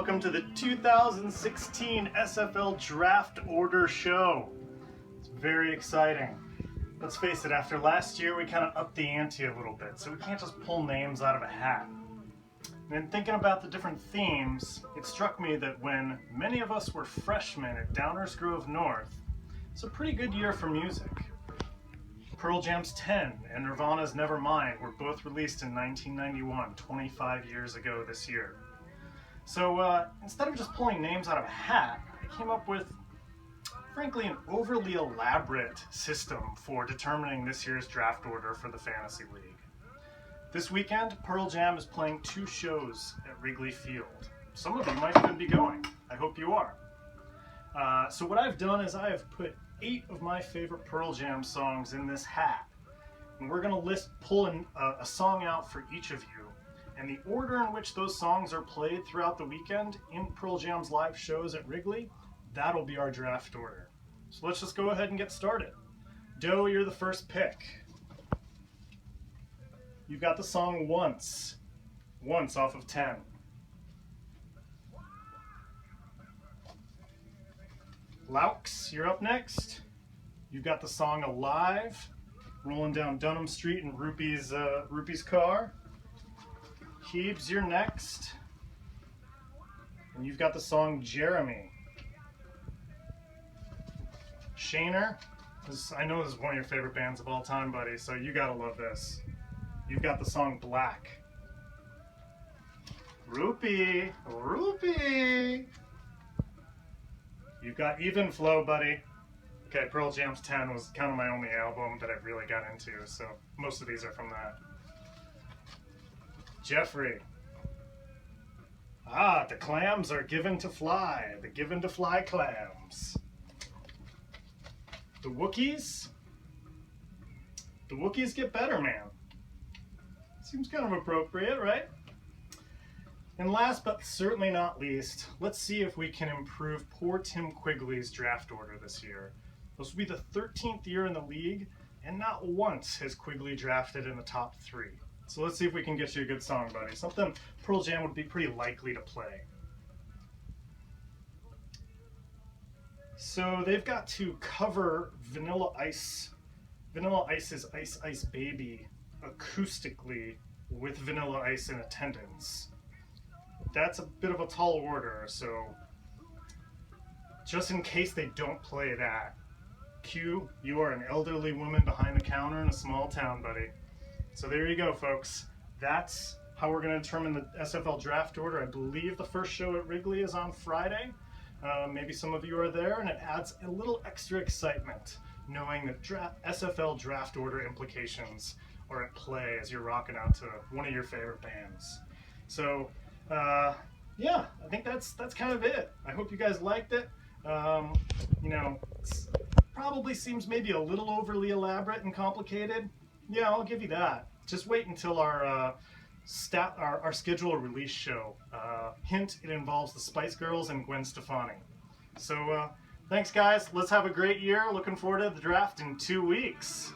welcome to the 2016 SFL Draft Order Show. It's very exciting. Let's face it, after last year we kind of upped the ante a little bit, so we can't just pull names out of a hat. And in thinking about the different themes, it struck me that when many of us were freshmen at Downers Grove North, it's a pretty good year for music. Pearl Jam's 10 and Nirvana's Nevermind were both released in 1991, 25 years ago this year. So instead of just pulling names out of a hat, I came up with, frankly, an overly elaborate system for determining this year's draft order for the Fantasy League. This weekend, Pearl Jam is playing 2 shows at Wrigley Field. Some of you might even be going. I hope you are. So what I've done is I have put 8 of my favorite Pearl Jam songs in this hat. And we're going to pull a song out for each of you. And the order in which those songs are played throughout the weekend in Pearl Jam's live shows at Wrigley, that'll be our draft order. So let's just go ahead and get started. Doe, you're the first pick. You've got the song Once. Once off of 10. Laux, you're up next. You've got the song Alive, rolling down Dunham Street in Rupee's car. Heebs, you're next. And you've got the song Jeremy. Shaner, I know this is one of your favorite bands of all time, buddy, so you gotta love this. You've got the song Black. Rupee. You've got Even Flow, buddy. Okay, Pearl Jam's 10 was kind of my only album that I really got into, so most of these are from that. Jeffrey. The clams are given to fly. The given to fly clams. The Wookiees. The Wookiees get better, man. Seems kind of appropriate, right? And last but certainly not least, let's see if we can improve poor Tim Quigley's draft order this year. This will be the 13th year in the league, and not once has Quigley drafted in the top 3. So let's see if we can get you a good song, buddy. Something Pearl Jam would be pretty likely to play. So they've got to cover Vanilla Ice's Ice Ice Baby acoustically with Vanilla Ice in attendance. That's a bit of a tall order, so just in case they don't play that, Q, you are an elderly woman behind the counter in a small town, buddy. So there you go, folks. That's how we're going to determine the SFL draft order. I believe the first show at Wrigley is on Friday. Maybe some of you are there, and it adds a little extra excitement knowing that SFL draft order implications are at play as you're rocking out to one of your favorite bands. So, yeah, I think that's kind of it. I hope you guys liked it. It probably seems maybe a little overly elaborate and complicated. Yeah, I'll give you that. Just wait until our scheduled release show. Hint, it involves the Spice Girls and Gwen Stefani. So, thanks guys. Let's have a great year. Looking forward to the draft in 2 weeks.